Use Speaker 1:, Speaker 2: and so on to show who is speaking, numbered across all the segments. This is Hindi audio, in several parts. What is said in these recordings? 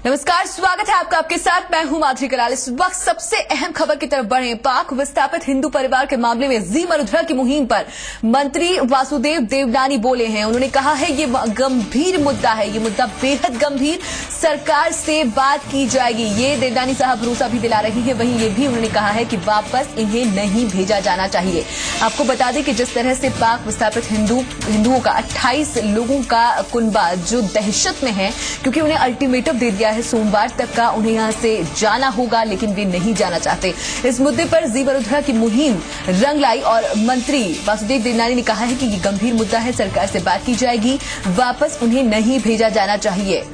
Speaker 1: नमस्कार, स्वागत है आपका। आपके साथ मैं हूं माधुरी कराल। इस वक्त सबसे अहम खबर की तरफ बढ़े। पाक विस्थापित हिंदू परिवार के मामले में जी मरुधरा की मुहिम पर मंत्री वासुदेव देवनानी बोले हैं। उन्होंने कहा है ये गंभीर मुद्दा है, ये मुद्दा बेहद गंभीर, सरकार से बात की जाएगी। ये देवनानी साहब भरोसा भी दिला रही है। वहीं ये भी उन्होंने कहा है कि वापस इन्हें नहीं भेजा जाना चाहिए। आपको बता दें कि जिस तरह से पाक विस्थापित हिंदुओं का 28 लोगों का कुनबा जो दहशत में है, क्योंकि उन्हें अल्टीमेटम दे दिया है सोमवार तक का उन्हें यहां से जाना होगा, लेकिन वे नहीं जाना चाहते। इस मुद्दे पर जी वरुधरा की मुहिम रंग लाई और मंत्री वासुदेव देवनानी ने कहा है कि ये गंभीर मुद्दा है, सरकार से बात की जाएगी, वापस उन्हें नहीं भेजा जाना चाहिए।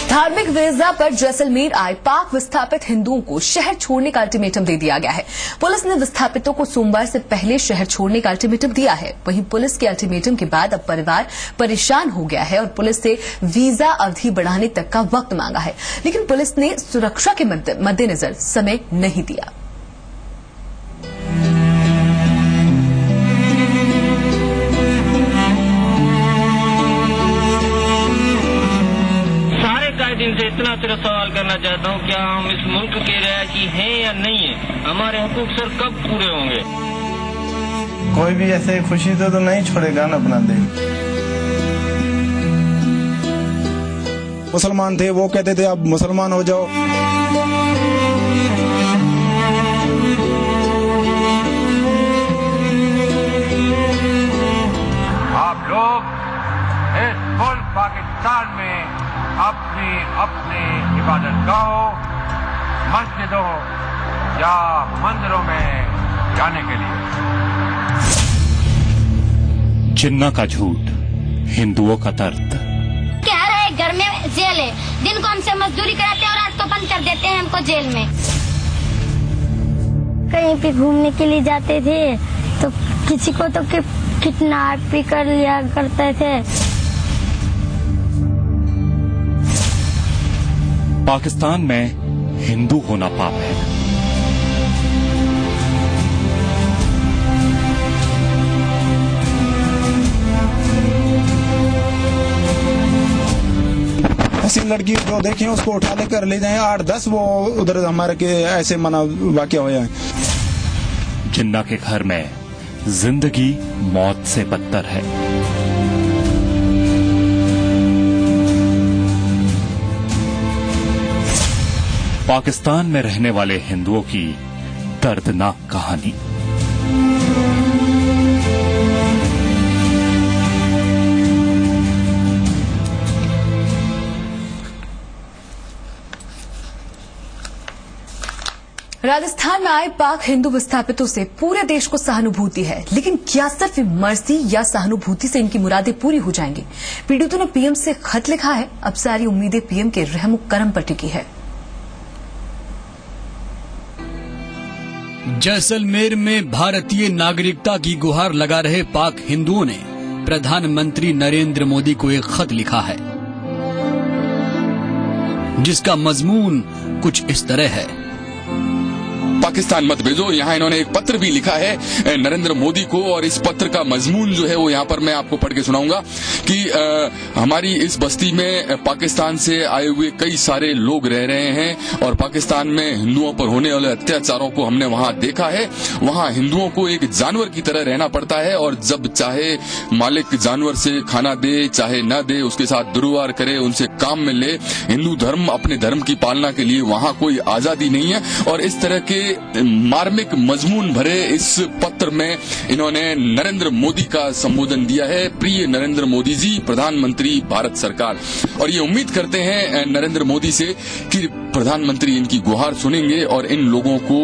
Speaker 1: धार्मिक वीजा पर जैसलमेर आए पाक विस्थापित हिंदुओं को शहर छोड़ने का अल्टीमेटम दे दिया गया है। पुलिस ने विस्थापितों को सोमवार से पहले शहर छोड़ने का अल्टीमेटम दिया है। वहीं पुलिस के अल्टीमेटम के बाद अब परिवार परेशान हो गया है और पुलिस से वीजा अवधि बढ़ाने तक का वक्त मांगा है, लेकिन पुलिस ने सुरक्षा के मद्देनजर समय नहीं दिया।
Speaker 2: इनसे इतना सिर्फ सवाल करना चाहता हूँ, क्या हम इस मुल्क के रहायशी हैं या नहीं है? हमारे हकूक सर कब पूरे होंगे?
Speaker 3: कोई भी ऐसे खुशी तो नहीं छोड़ेगा ना अपना देश।
Speaker 4: मुसलमान थे, वो कहते थे अब मुसलमान हो जाओ।
Speaker 5: आप लोग इस मुल्क पाकिस्तान में अपनी अपनी इबादत गाहों, मस्जिदों या मंदिरों में जाने के लिए।
Speaker 6: जिन्ना का झूठ, हिंदुओं का दर्द।
Speaker 7: कह रहे घर में जेल है, दिन को हमसे मजदूरी कराते हैं और रात को बंद कर देते हैं हमको जेल में। कहीं पे घूमने के लिए जाते थे तो किसी को तो किडनैप भी कर लिया करते थे।
Speaker 6: पाकिस्तान में हिंदू होना पाप है।
Speaker 4: ऐसी लड़की जो देखें उसको उठा लेकर ले जाएं, 8-10 वो उधर हमारे के ऐसे मना वाकया हुआ है।
Speaker 6: जिन्ना के घर में जिंदगी मौत से बदतर है। पाकिस्तान में रहने वाले हिंदुओं की दर्दनाक कहानी।
Speaker 1: राजस्थान में आए पाक हिंदू विस्थापितों से पूरे देश को सहानुभूति है, लेकिन क्या सिर्फ मर्जी या सहानुभूति से इनकी मुरादें पूरी हो जाएंगी? पीड़ितों ने पीएम से खत लिखा है। अब सारी उम्मीदें पीएम के रहमो करम पर टिकी है।
Speaker 8: जैसलमेर में भारतीय नागरिकता की गुहार लगा रहे पाक हिंदुओं ने प्रधानमंत्री नरेंद्र मोदी को एक खत लिखा है, जिसका मजमून कुछ इस तरह है।
Speaker 9: पाकिस्तान मत भेजो। यहाँ इन्होंने एक पत्र भी लिखा है नरेंद्र मोदी को, और इस पत्र का मजमून जो है वो यहाँ पर मैं आपको पढ़ के सुनाऊंगा कि हमारी इस बस्ती में पाकिस्तान से आए हुए कई सारे लोग रह रहे हैं और पाकिस्तान में हिंदुओं पर होने वाले अत्याचारों को हमने वहां देखा है। वहां हिंदुओं को एक जानवर की तरह रहना पड़ता है और जब चाहे मालिक जानवर से खाना दे चाहे न दे, उसके साथ दुर्व्यवहार करे, उनसे काम में ले। हिंदू धर्म अपने धर्म की पालना के लिए वहां कोई आजादी नहीं है। और इस तरह के मार्मिक मजमून भरे इस पत्र में इन्होंने नरेंद्र मोदी का संबोधन दिया है। प्रिय नरेंद्र मोदी जी, प्रधानमंत्री भारत सरकार। और ये उम्मीद करते हैं नरेंद्र मोदी से कि प्रधानमंत्री इनकी गुहार सुनेंगे और इन लोगों को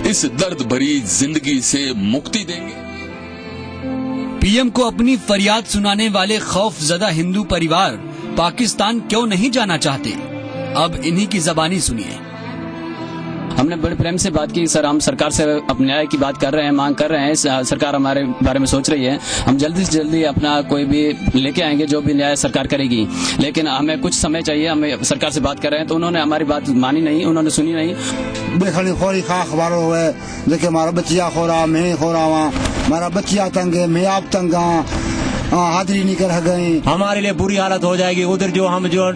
Speaker 9: इस दर्द भरी जिंदगी से मुक्ति देंगे।
Speaker 8: पीएम को अपनी फरियाद सुनाने वाले खौफजदा हिंदू परिवार पाकिस्तान क्यों नहीं जाना चाहते? अब इन्हीं की जबानी सुनिए। हमने बड़े प्रेम से बात की। सर, हम सरकार से अपने न्याय की बात कर रहे हैं, मांग कर रहे हैं, सरकार हमारे बारे में सोच रही है। हम जल्दी से जल्दी अपना कोई भी लेके आएंगे, जो भी न्याय सरकार करेगी, लेकिन हमें कुछ समय चाहिए। हमें सरकार से बात कर रहे हैं तो उन्होंने हमारी बात मानी नहीं, उन्होंने सुनी नहीं।
Speaker 4: बेखली खोरी खा अखबारों है, देखिए हमारा बच्चिया खोरा, मैं खोरा वहाँ, हमारा बच्चिया तंग है, मैं आप तंग हाजिरी नहीं कर गई।
Speaker 10: हमारे लिए बुरी हालत हो जाएगी। उधर जो हम जो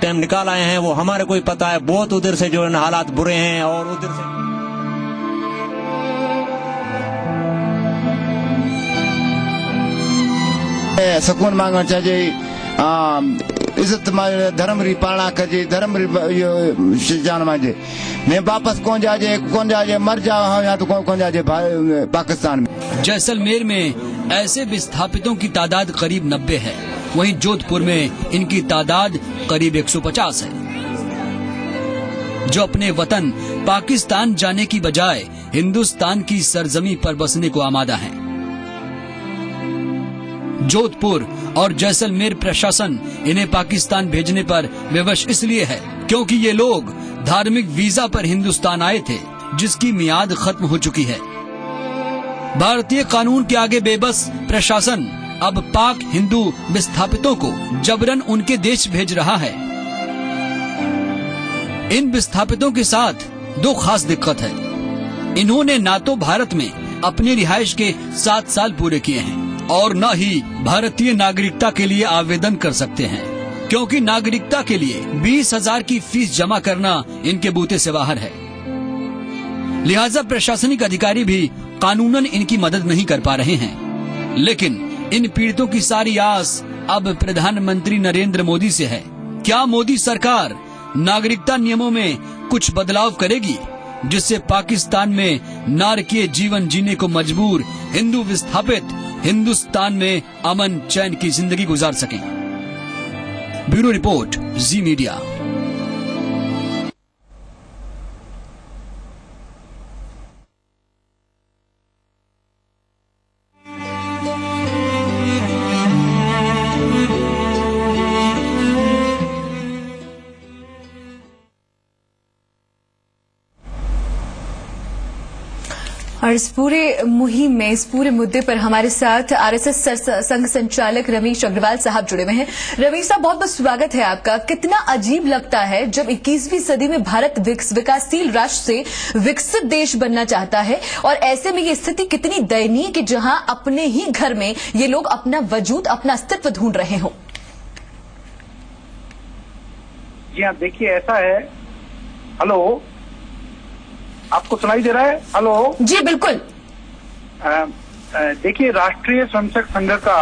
Speaker 10: टाइम निकाल आए हैं वो हमारे को ही पता है। बहुत उधर से जो हालात बुरे हैं और उधर से
Speaker 4: सुकून मांगना चाहिए, इज्जत धर्म री पालना कजे, धर्म री जान मांजे। मैं वापस कौन जाजे मर जाओ या तो कौन जाजे पाकिस्तान में।
Speaker 8: जैसलमेर में ऐसे विस्थापितों की तादाद करीब 90 है, वहीं जोधपुर में इनकी तादाद करीब 150 है, जो अपने वतन पाकिस्तान जाने की बजाय हिंदुस्तान की सरजमी पर बसने को आमादा हैं। जोधपुर और जैसलमेर प्रशासन इन्हें पाकिस्तान भेजने पर विवश इसलिए है क्योंकि ये लोग धार्मिक वीजा पर हिंदुस्तान आए थे, जिसकी मियाद खत्म हो चुकी है। भारतीय कानून के आगे बेबस प्रशासन अब पाक हिंदू विस्थापितों को जबरन उनके देश भेज रहा है। इन विस्थापितों के साथ दो खास दिक्कत है। इन्होंने ना तो भारत में अपनी रिहाइश के 7 साल पूरे किए हैं और न ही भारतीय नागरिकता के लिए आवेदन कर सकते हैं, क्योंकि नागरिकता के लिए 20,000 की फीस जमा करना इनके बूते से बाहर है। लिहाजा प्रशासनिक अधिकारी भी कानूनन इनकी मदद नहीं कर पा रहे हैं। लेकिन इन पीड़ितों की सारी आस अब प्रधानमंत्री नरेंद्र मोदी से है। क्या मोदी सरकार नागरिकता नियमों में कुछ बदलाव करेगी, जिससे पाकिस्तान में नारकीय जीवन जीने को मजबूर हिंदू विस्थापित हिंदुस्तान में अमन चैन की जिंदगी गुजार सकें? ब्यूरो रिपोर्ट, जी मीडिया।
Speaker 1: और इस पूरे मुहिम में, इस पूरे मुद्दे पर हमारे साथ आरएसएस संघ संचालक रमेश अग्रवाल साहब जुड़े हुए हैं। रमेश साहब, बहुत बहुत स्वागत है आपका। कितना अजीब लगता है जब 21वीं सदी में भारत विकासशील राष्ट्र से विकसित देश बनना चाहता है, और ऐसे में ये स्थिति कितनी दयनीय कि जहां अपने ही घर में ये लोग अपना वजूद, अपना अस्तित्व ढूंढ रहे हो।
Speaker 11: जी हाँ, देखिए ऐसा है। हेलो, आपको सुनाई दे रहा है? हेलो
Speaker 1: जी, बिल्कुल।
Speaker 11: देखिए, राष्ट्रीय स्वयंसेवक संघ का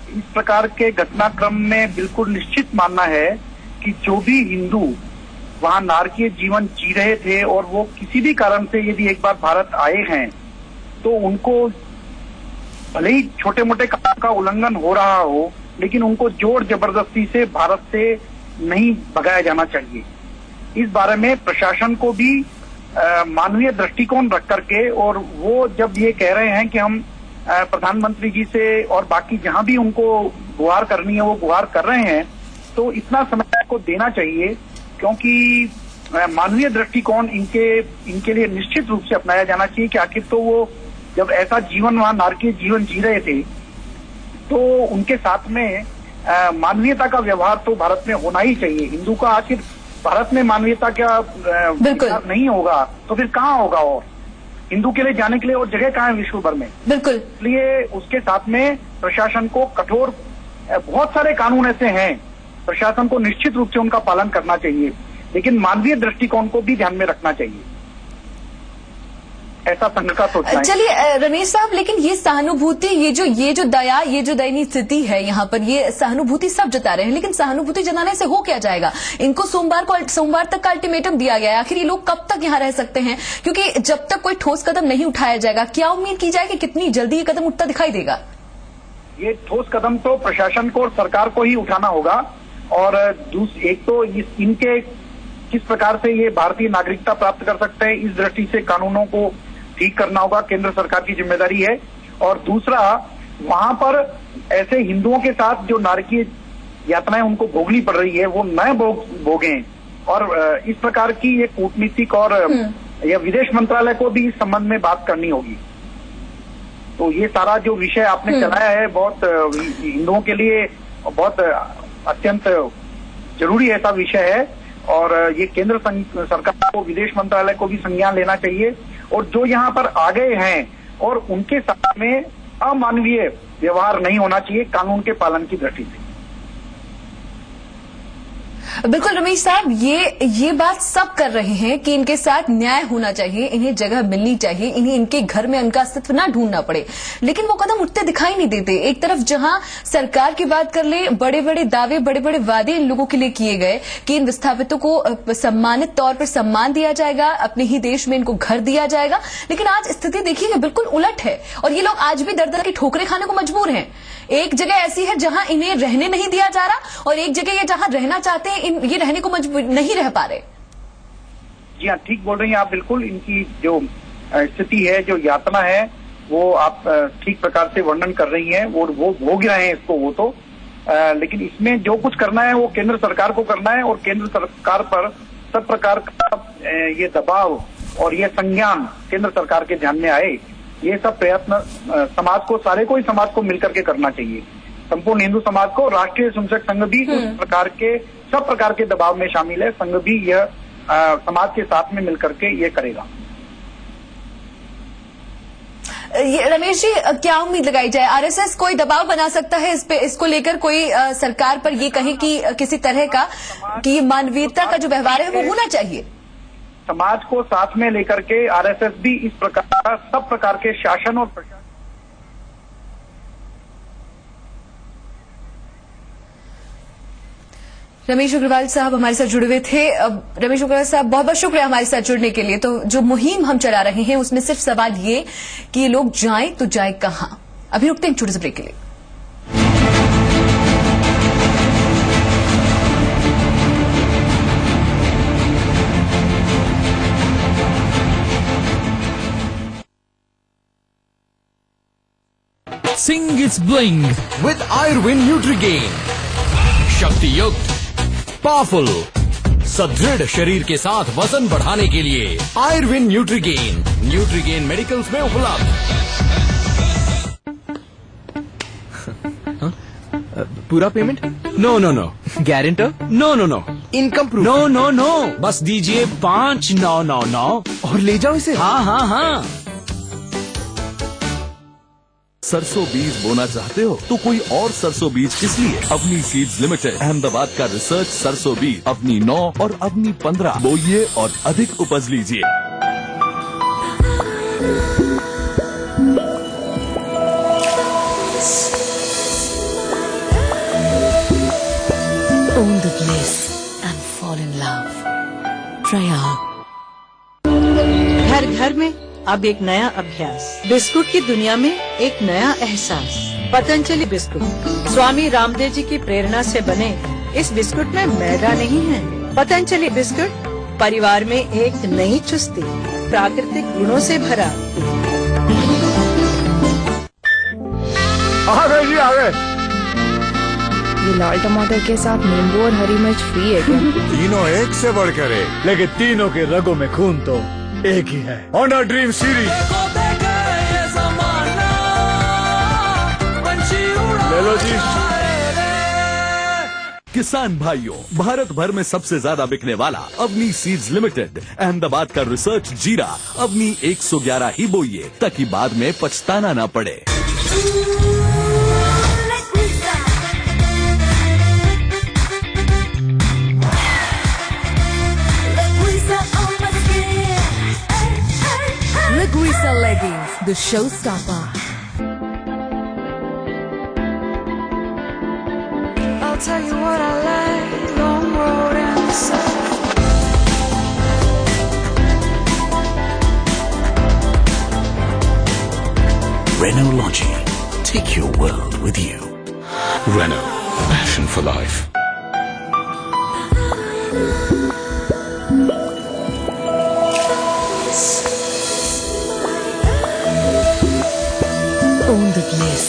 Speaker 11: इस प्रकार के घटनाक्रम में बिल्कुल निश्चित मानना है कि जो भी हिंदू वहां नारकीय जीवन जी रहे थे और वो किसी भी कारण से यदि एक बार भारत आए हैं तो उनको भले ही छोटे मोटे काम का उल्लंघन हो रहा हो, लेकिन उनको जोर जबरदस्ती से भारत से नहीं भगाया जाना चाहिए। इस बारे में प्रशासन को भी मानवीय दृष्टिकोण रख करके, और वो जब ये कह रहे हैं कि हम प्रधानमंत्री जी से और बाकी जहां भी उनको गुहार करनी है वो गुहार कर रहे हैं, तो इतना समय को देना चाहिए, क्योंकि मानवीय दृष्टिकोण इनके लिए निश्चित रूप से अपनाया जाना चाहिए कि आखिर तो वो जब ऐसा जीवन, वहां नारकीय जीवन जी रहे थे, तो उनके साथ में मानवीयता का व्यवहार तो भारत में होना ही चाहिए। हिंदू का आखिर भारत में मानवीयता क्या व्यवहार नहीं होगा तो फिर कहाँ होगा? और हिंदू के लिए जाने के लिए और जगह कहाँ है विश्व भर में?
Speaker 1: बिल्कुल।
Speaker 11: इसलिए उसके साथ में प्रशासन को कठोर, बहुत सारे कानून ऐसे हैं, प्रशासन को निश्चित रूप से उनका पालन करना चाहिए, लेकिन मानवीय दृष्टिकोण को भी ध्यान में रखना चाहिए। ऐसा संघ का सोचना है।
Speaker 1: चलिए रमेश साहब, लेकिन ये सहानुभूति, ये जो दया, ये जो दयनीय स्थिति है यहाँ पर, ये सहानुभूति सब जता रहे हैं, लेकिन सहानुभूति जताने से हो क्या जाएगा? इनको सोमवार तक का अल्टीमेटम दिया गया है। आखिर ये लोग कब तक यहाँ रह सकते हैं? क्योंकि जब तक कोई ठोस कदम नहीं उठाया जाएगा, क्या उम्मीद की जाए कि कितनी जल्दी ये कदम उठता दिखाई देगा?
Speaker 11: ये ठोस कदम तो प्रशासन को और सरकार को ही उठाना होगा, और एक तो इनके किस प्रकार से ये भारतीय नागरिकता प्राप्त कर सकते हैं, इस दृष्टि से कानूनों को ठीक करना होगा, केंद्र सरकार की जिम्मेदारी है। और दूसरा, वहां पर ऐसे हिंदुओं के साथ जो नारकीय यातनाएं उनको भोगनी पड़ रही है वो न भोगें, और इस प्रकार की ये कूटनीतिक और या विदेश मंत्रालय को भी इस संबंध में बात करनी होगी। तो ये सारा जो विषय आपने चलाया है बहुत हिंदुओं के लिए बहुत अत्यंत जरूरी ऐसा विषय है और ये केंद्र सरकार को विदेश मंत्रालय को भी संज्ञान लेना चाहिए और जो यहाँ पर आ गए हैं और उनके साथ में अमानवीय व्यवहार नहीं होना चाहिए कानून के पालन की दृष्टि से।
Speaker 1: बिल्कुल रमेश साहब, ये बात सब कर रहे हैं कि इनके साथ न्याय होना चाहिए, इन्हें जगह मिलनी चाहिए, इन्हें इनके घर में उनका अस्तित्व ना ढूंढना पड़े, लेकिन वो कदम उठते दिखाई नहीं देते। एक तरफ जहां सरकार की बात कर ले, बड़े बड़े दावे, बड़े बड़े वादे इन लोगों के लिए किए गए कि इन विस्थापितों को सम्मानित तौर पर सम्मान दिया जाएगा, अपने ही देश में इनको घर दिया जाएगा, लेकिन आज स्थिति देखिए बिल्कुल उलट है और ये लोग आज भी दर दर की ठोकरें खाने को मजबूर हैं। एक जगह ऐसी है जहां इन्हें रहने नहीं दिया जा रहा और एक जगह ये जहां रहना चाहते हैं ये रहने को मजबूर नहीं रह पा रहे।
Speaker 11: जी हाँ, ठीक बोल रही हैं आप बिल्कुल। इनकी जो स्थिति है, जो यातना है, वो आप ठीक प्रकार से वर्णन कर रही हैं। वो भोग रहे हैं इसको, वो तो लेकिन इसमें जो कुछ करना है वो केंद्र सरकार को करना है और केंद्र सरकार पर सब प्रकार का ये दबाव और ये संज्ञान केंद्र सरकार के ध्यान में आए, ये सब प्रयत्न समाज को, सारे को ही समाज को मिलकर के करना चाहिए। संपूर्ण हिंदू समाज को, राष्ट्रीय स्वयंसेवक संघ भी उस प्रकार के सब प्रकार के दबाव में शामिल है। संघ भी यह समाज के साथ में मिलकर के ये करेगा।
Speaker 1: रमेश जी, क्या उम्मीद लगाई जाए? आरएसएस कोई दबाव बना सकता है इस पे, इसको लेकर कोई सरकार पर ये कहे कि किसी तरह का कि मानवीयता का जो व्यवहार है वो होना चाहिए?
Speaker 11: समाज को साथ में लेकर के आरएसएस भी इस प्रकार सब प्रकार के शासन और प्रशासन।
Speaker 1: रमेश अग्रवाल साहब हमारे साथ जुड़े हुए थे। रमेश अग्रवाल साहब, बहुत बहुत शुक्रिया हमारे साथ जुड़ने के लिए। तो जो मुहिम हम चला रहे हैं उसमें सिर्फ सवाल ये कि ये लोग जाएं तो जाए कहां। अभी रुकते हैं छोटे से ब्रेक के लिए।
Speaker 12: Sing its bling with Ayurved Nutrigain. शक्ति युक्त, पावरफुल, सुदृढ़ शरीर के साथ वजन बढ़ाने के लिए आयुर्वेद न्यूट्रीगेन, न्यूट्रीगेन मेडिकल्स में उपलब्ध।
Speaker 13: पूरा payment? No no no. Guarantor? No no no. Income proof? No no no. बस दीजिए 5999 और ले जाओ इसे। हाँ हाँ हाँ।
Speaker 6: सरसों बीज बोना चाहते हो तो कोई और सरसों बीज किस लिए? अवनी सीड्स लिमिटेड, अहमदाबाद का रिसर्च सरसों बीज अवनी 9 और अवनी 15 बोइए और अधिक उपज लीजिए।
Speaker 14: Own the bliss and fall in love. Try out.
Speaker 15: घर घर में अब एक नया अभ्यास, बिस्कुट की दुनिया में एक नया एहसास। पतंजलि बिस्कुट स्वामी रामदेव जी की प्रेरणा से बने इस बिस्कुट में मैदा नहीं है। पतंजलि बिस्कुट परिवार में एक नई चुस्ती, प्राकृतिक गुणों से भरा।
Speaker 5: आ गए जी, आ गए।
Speaker 16: ये लाल टमाटर के साथ नींबू और हरी मिर्च फ्री है क्या?
Speaker 5: तीनों एक से बढ़कर एक, लेकिन तीनों के रगों में खून तो एक ही है। होंडा ड्रीम सीरीज ले लो जी।
Speaker 6: किसान भाइयों, भारत भर में सबसे ज्यादा बिकने वाला अवनी सीड्स लिमिटेड, अहमदाबाद का रिसर्च जीरा अवनी 111 ही बोइए ताकि बाद में पछताना ना पड़े।
Speaker 14: Liguisa leggings, the showstopper.
Speaker 16: I'll tell you what I like, long road and the sun.
Speaker 12: Renault Logi, take your world with you.
Speaker 9: Renault, passion for life.
Speaker 14: Own the bliss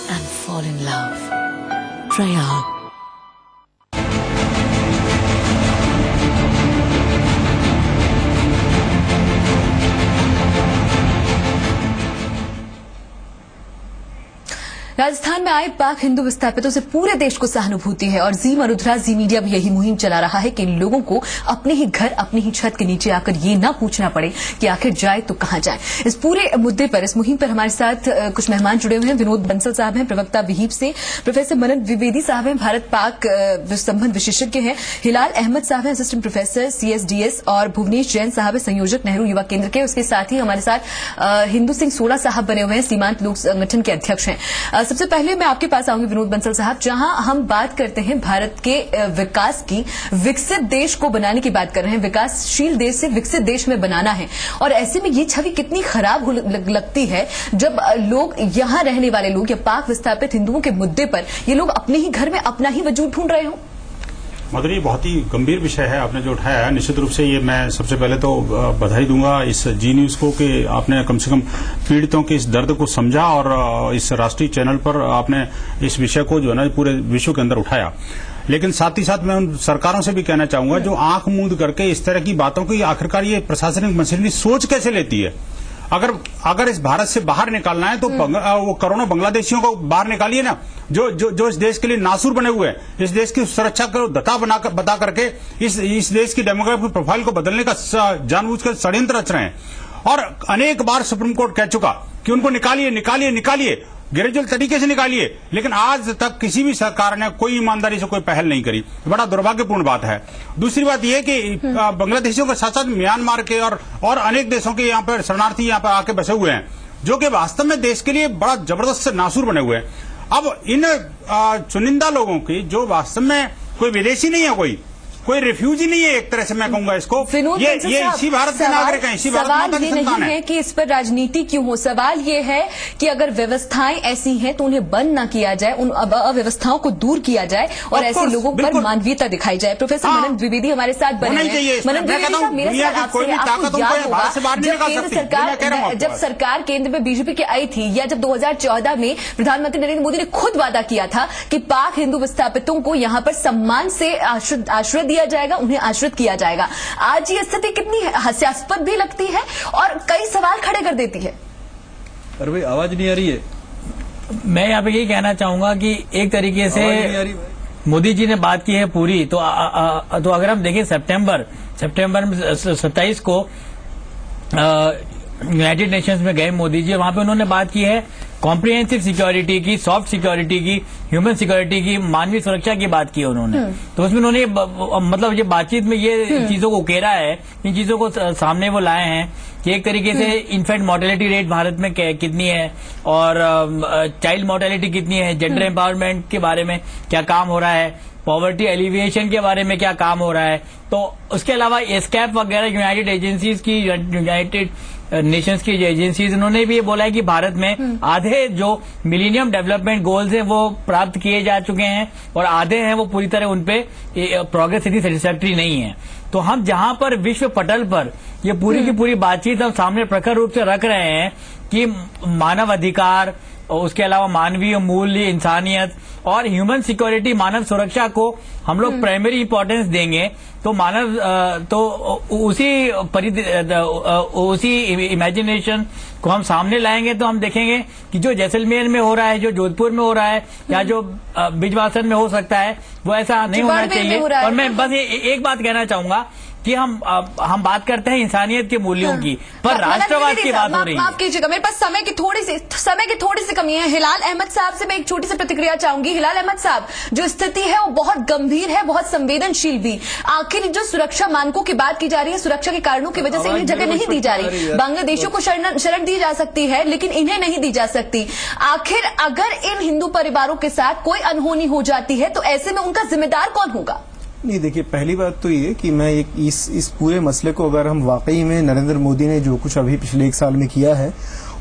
Speaker 14: and fall in love. Try out.
Speaker 1: Rajasthan में आए पाक हिंदू विस्थापितों से पूरे देश को सहानुभूति है और जी मरुधरा जी मीडिया भी यही मुहिम चला रहा है कि इन लोगों को अपने ही घर अपनी ही छत के नीचे आकर ये ना पूछना पड़े कि आखिर जाए तो कहां जाए। इस पूरे मुद्दे पर, इस मुहिम पर हमारे साथ कुछ मेहमान जुड़े हुए हैं। विनोद बंसल साहब हैं प्रवक्ता विहिप से, प्रोफेसर मनन द्विवेदी साहब हैं भारत पाक संबंध विशेषज्ञ हैं, हिलाल अहमद साहब हैं असिस्टेंट प्रोफेसर CSDS और भुवनेश जैन साहब है संयोजक नेहरू युवा केंद्र के। उसके साथ ही हमारे साथ हिंदू सिंह सोड़ा साहब बने हुए हैं, सीमांत लोक संगठन के अध्यक्ष हैं। सबसे पहले मैं आपके पास आऊंगी विनोद बंसल साहब, जहां हम बात करते हैं भारत के विकास की, विकसित देश को बनाने की बात कर रहे हैं, विकासशील देश से विकसित देश में बनाना है। और ऐसे में ये छवि कितनी खराब लगती है जब लोग, यहां रहने वाले लोग या पाक विस्थापित हिंदुओं के मुद्दे पर ये लोग अपने ही घर में अपना ही वजूद ढूंढ रहे हो।
Speaker 17: मधुरी, बहुत ही गंभीर विषय है आपने जो उठाया है। निश्चित रूप से ये मैं सबसे पहले तो बधाई दूंगा इस जी न्यूज को कि आपने कम से कम पीड़ितों के इस दर्द को समझा और इस राष्ट्रीय चैनल पर आपने इस विषय को जो है ना पूरे विश्व के अंदर उठाया। लेकिन साथ ही साथ मैं उन सरकारों से भी कहना चाहूंगा जो आंख मूंद करके इस तरह की बातों की आखिरकार ये प्रशासनिक मशीनरी सोच कैसे लेती है। अगर इस भारत से बाहर निकालना है तो वो करोड़ों बांग्लादेशियों को बाहर निकालिए ना, जो इस देश के लिए नासूर बने हुए हैं, इस देश की सुरक्षा को बता करके इस देश की डेमोग्राफिक प्रोफाइल को बदलने का जानबूझकर षड्यंत्र रच रहे हैं। और अनेक बार सुप्रीम कोर्ट कह चुका कि उनको निकालिए, ग्रेजुअल तरीके से निकालिए, लेकिन आज तक किसी भी सरकार ने कोई ईमानदारी से कोई पहल नहीं करी। बड़ा दुर्भाग्यपूर्ण बात है। दूसरी बात यह कि बांग्लादेशियों के साथ साथ म्यांमार के और अनेक देशों के यहाँ पर शरणार्थी यहाँ पर आके बसे हुए हैं, जो कि वास्तव में देश के लिए बड़ा जबरदस्त नासूर बने हुए हैं। अब इन चुनिंदा लोगों की, जो वास्तव में कोई विदेशी नहीं है, कोई रिफ्यूजी नहीं है, एक तरह से मैं कहूंगा इसको, ये इसी भारत के नागरिक हैं, इसी भारत माता की संतान है कि
Speaker 1: इस पर राजनीति क्यों हो। सवाल ये है कि अगर व्यवस्थाएं ऐसी हैं तो उन्हें बंद ना किया जाए, उन अव्यवस्थाओं को दूर किया जाए और ऐसे लोगों पर मानवीयता दिखाई जाए। प्रोफेसर मनन द्विवेदी हमारे साथ बने हैं। मनन द्विवेदी साहब, मेरे साथ आपसे, आपको याद होगा जब सरकार केंद्र में बीजेपी की आई थी, या जब 2014 में प्रधानमंत्री नरेंद्र मोदी ने खुद वादा किया था कि पाक हिंदू विस्थापितों को यहाँ पर सम्मान से आश्रय दिया जाएगा, उन्हें आश्रित किया जाएगा। आज ये स्थिति कितनी हास्यास्पद भी लगती है और कई सवाल खड़े कर देती है।
Speaker 18: अरे भाई आवाज नहीं आ रही है।
Speaker 19: मैं यहाँ पे यही कहना चाहूंगा कि एक तरीके से मोदी जी ने बात की है पूरी, तो अगर हम देखें सितंबर 27 को यूनाइटेड नेशंस में गए मोदी जी, वहां पे उन्होंने बात की है कॉम्प्रिहेंसिव सिक्योरिटी की, सॉफ्ट सिक्योरिटी की, ह्यूमन सिक्योरिटी की, मानवीय सुरक्षा की बात की उन्होंने। तो उसमें उन्होंने मतलब ये बातचीत में ये चीजों को उकेरा है, इन चीजों को सामने वो लाए हैं कि एक तरीके से इन्फेंट मोर्टेलिटी रेट भारत में कितनी है और चाइल्ड मोर्टेलिटी कितनी है, जेंडर एम्पावरमेंट के बारे में क्या काम हो रहा है, पॉवर्टी एलिविएशन के बारे में क्या काम हो रहा है। तो उसके अलावा एस्कैप वगैरह यूनाइटेड नेशंस की एजेंसीज, उन्होंने भी ये बोला है कि भारत में आधे जो मिलेनियम डेवलपमेंट गोल्स हैं वो प्राप्त किए जा चुके हैं और आधे हैं वो पूरी तरह उनपे प्रोग्रेस इतनी सेटिस्फैक्ट्री नहीं है। तो हम जहां पर विश्व पटल पर ये पूरी की पूरी बातचीत हम सामने प्रखर रूप से रख रहे हैं कि मानव अधिकार, उसके अलावा मानवीय मूल्य, इंसानियत और ह्यूमन सिक्योरिटी, मानव सुरक्षा को हम लोग प्राइमरी इंपॉर्टेंस देंगे, तो उसी इमेजिनेशन को हम सामने लाएंगे तो हम देखेंगे कि जो जैसलमेर में हो रहा है, जो जोधपुर में हो रहा है या जो बिजवासन में हो सकता है, वो ऐसा नहीं होना चाहिए। और मैं बस एक बात कहना चाहूंगा कि हम बात करते हैं इंसानियत के मूल्यों की, पर राष्ट्रवाद की बात हो रही है।
Speaker 1: माफ कीजिएगा, मेरे पास समय की थोड़ी सी कमी है। हिलाल अहमद साहब से मैं एक छोटी सी प्रतिक्रिया चाहूंगी। हिलाल अहमद साहब, जो स्थिति है वो बहुत गंभीर है, बहुत संवेदनशील भी। आखिर जो सुरक्षा मानकों की बात की जा रही है, सुरक्षा के कारणों की वजह से इन्हें जगह नहीं दी जा रही। बांग्लादेशियों को शरण दी जा सकती है लेकिन इन्हें नहीं दी जा सकती। आखिर अगर इन हिंदू परिवारों के साथ कोई अनहोनी हो जाती है तो ऐसे में उनका जिम्मेदार कौन होगा?
Speaker 20: नहीं, देखिए, पहली बात तो ये कि मैं इस पूरे मसले को अगर हम वाकई में नरेंद्र मोदी ने जो कुछ अभी पिछले 1 साल में किया है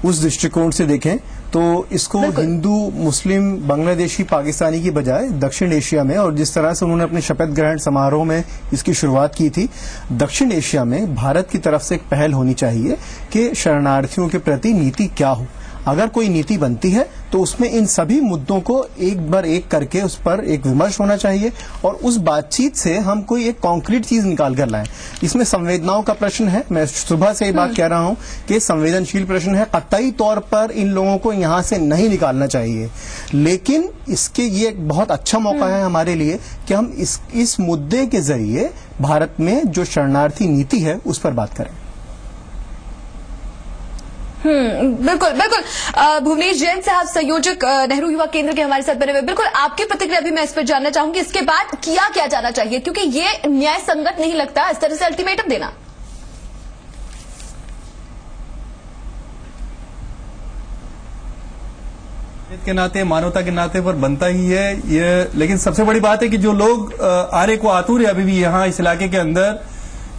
Speaker 20: उस दृष्टिकोण से देखें तो इसको हिंदू, मुस्लिम, बांग्लादेशी, पाकिस्तानी की बजाय दक्षिण एशिया में, और जिस तरह से उन्होंने अपने शपथ ग्रहण समारोह में इसकी शुरुआत की थी, दक्षिण एशिया में भारत की तरफ से एक पहल होनी चाहिए कि शरणार्थियों के प्रति नीति क्या हो। अगर कोई नीति बनती है तो उसमें इन सभी मुद्दों को एक बार एक करके उस पर एक विमर्श होना चाहिए और उस बातचीत से हम कोई एक कॉन्क्रीट चीज निकाल कर लाएं। इसमें संवेदनाओं का प्रश्न है, मैं सुबह से ये बात कह रहा हूं कि संवेदनशील प्रश्न है, कतई तौर पर इन लोगों को यहां से नहीं निकालना चाहिए, लेकिन इसके ये एक बहुत अच्छा मौका है हमारे लिए कि हम इस मुद्दे के जरिए भारत में जो शरणार्थी नीति है उस पर बात करें।
Speaker 1: बिल्कुल बिल्कुल। भुवनेश जैन साहब, संयोजक नेहरू युवा केंद्र के हमारे साथ बने हुए, बिल्कुल आपकी प्रतिक्रिया भी मैं इस पर जानना चाहूंगी। इसके बाद किया क्या जाना चाहिए, क्योंकि ये न्याय संगत नहीं लगता इस तरह से अल्टीमेटम देना।
Speaker 18: के नाते, मानवता के नाते पर बनता ही है ये, लेकिन सबसे बड़ी बात है कि जो लोग आने को आतुर है अभी भी यहाँ इस इलाके के अंदर,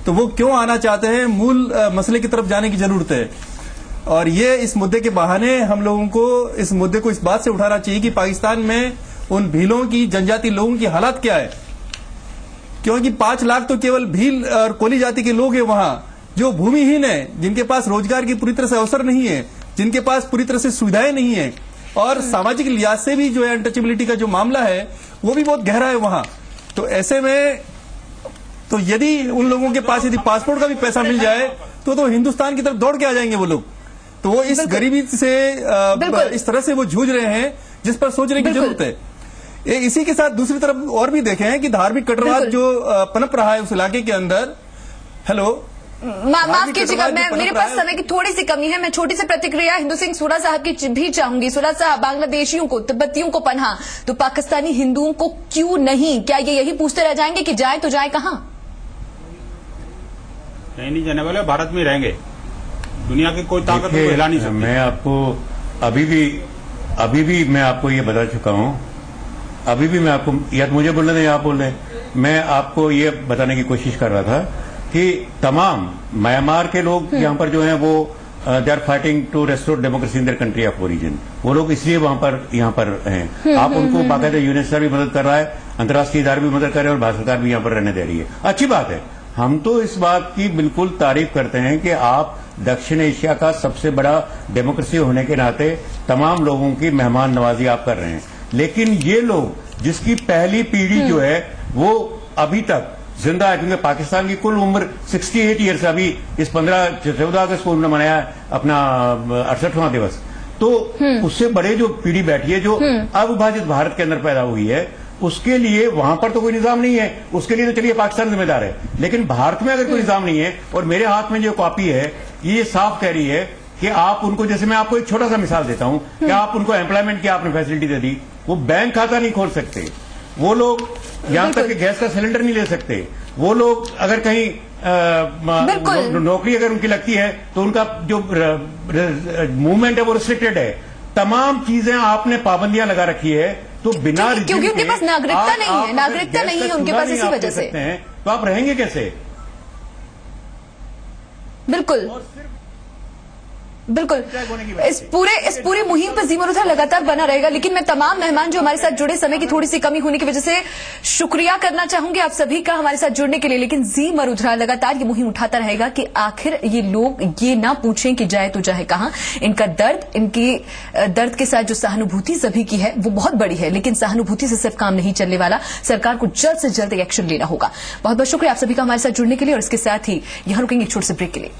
Speaker 18: तो वो क्यों आना चाहते हैं, मूल मसले की तरफ जाने की जरूरत है। और ये इस मुद्दे के बहाने हम लोगों को इस मुद्दे को इस बात से उठाना चाहिए कि पाकिस्तान में उन भीलों की, जनजाति लोगों की हालत क्या है, क्योंकि 5 लाख तो केवल भील और कोली जाति के लोग हैं वहां, जो भूमिहीन है, जिनके पास रोजगार की पूरी तरह से अवसर नहीं है, जिनके पास पूरी तरह से सुविधाएं नहीं है, और सामाजिक लिहाज से भी जो है अनटचेबिलिटी का जो मामला है वो भी बहुत गहरा है वहां। तो ऐसे में तो यदि उन लोगों के पास यदि पासपोर्ट का भी पैसा मिल जाए तो हिंदुस्तान की तरफ दौड़ के आ जाएंगे वो लोग। तो वो इस गरीबी से इस तरह से वो जूझ रहे हैं जिस पर सोचने की जरूरत है। इसी के साथ दूसरी तरफ और भी देखें कि धार्मिक कट्टरवाद जो पनप रहा है उस इलाके के अंदर। हेलो,
Speaker 1: माफ कीजिएगा, मेरे पास समय की थोड़ी सी कमी है, मैं छोटी सी प्रतिक्रिया हिंदू सिंह सूरा साहब की भी चाहूंगी। सूरा साहब, बांग्लादेशियों को, तिब्बतियों को पनाह तो पाकिस्तानी हिंदुओं को क्यों नहीं? क्या ये यही पूछते रह जाएंगे कि जाए तो जाए कहां?
Speaker 17: नहीं जाने वाले, भारत में रहेंगे, दुनिया की कोई ताकत को हिला नहीं सकती।
Speaker 21: मैं आपको अभी भी मैं आपको ये बता चुका हूं, अभी भी मैं आपको, या मुझे बोलने दें आप बोल रहे, मैं आपको ये बताने की कोशिश कर रहा था कि तमाम म्यांमार के लोग यहाँ पर जो हैं वो they are fighting to restore democracy in their country of origin. वो लोग इसलिए वहां पर यहाँ पर हैं। आप उनको बाकायदा यूनेस्को भी मदद कर रहा है, अंतर्राष्ट्रीय इदारे भी मदद कर रहे हैं और भारत सरकार भी यहाँ पर रहने दे रही है। अच्छी बात है, हम तो इस बात की बिल्कुल तारीफ करते हैं कि आप दक्षिण एशिया का सबसे बड़ा डेमोक्रेसी होने के नाते तमाम लोगों की मेहमान नवाजी आप कर रहे हैं। लेकिन ये लोग जिसकी पहली पीढ़ी जो है वो अभी तक जिंदा है, क्योंकि पाकिस्तान की कुल उम्र 68 ईयर्स, अभी इस 14 अगस्त को उन्होंने मनाया अपना 68वां दिवस, तो उससे बड़े जो पीढ़ी बैठी है जो अविभाजित भारत के अंदर पैदा हुई है, उसके लिए वहां पर तो कोई निजाम नहीं है, उसके लिए तो चलिए पाकिस्तान जिम्मेदार है। लेकिन भारत में अगर कोई निजाम नहीं है, और मेरे हाथ में जो कॉपी है ये साफ कह रही है कि आप उनको, जैसे मैं आपको एक छोटा सा मिसाल देता हूं कि आप उनको एम्प्लॉयमेंट की आपने फैसिलिटी दे दी, वो बैंक खाता नहीं खोल सकते, वो लोग यहां तक कि गैस का सिलेंडर नहीं ले सकते, वो लोग अगर कहीं नौकरी अगर उनकी लगती है तो उनका जो मूवमेंट है वो रिस्ट्रिक्टेड है। तमाम चीजें आपने पाबंदियां लगा रखी है, तो बिना
Speaker 1: क्योंकि उनके पास नागरिकता नहीं है, नागरिकता नहीं है उनके पास, इसी वजह से
Speaker 21: तो आप रहेंगे कैसे?
Speaker 1: बिल्कुल बिल्कुल। इस पूरी मुहिम पर ज़ीमर-उल-हुदा लगातार बना रहेगा, लेकिन मैं तमाम मेहमान जो हमारे साथ जुड़े, समय की थोड़ी सी कमी होने की वजह से शुक्रिया करना चाहूंगी आप सभी का हमारे साथ जुड़ने के लिए। लेकिन ज़ीमर-उल-हुदा लगातार ये मुहिम उठाता रहेगा कि आखिर ये लोग ये ना पूछें कि जाए तो जाए कहां। इनका दर्द, इनकी दर्द के साथ जो सहानुभूति सभी की है वो बहुत बड़ी है, लेकिन सहानुभूति से सिर्फ काम नहीं चलने वाला, सरकार को जल्द से जल्द एक्शन लेना होगा। बहुत बहुत शुक्रिया आप सभी का हमारे साथ जुड़ने के लिए, और इसके साथ ही यहां रुकेंगे एक छोटे से ब्रेक के लिए।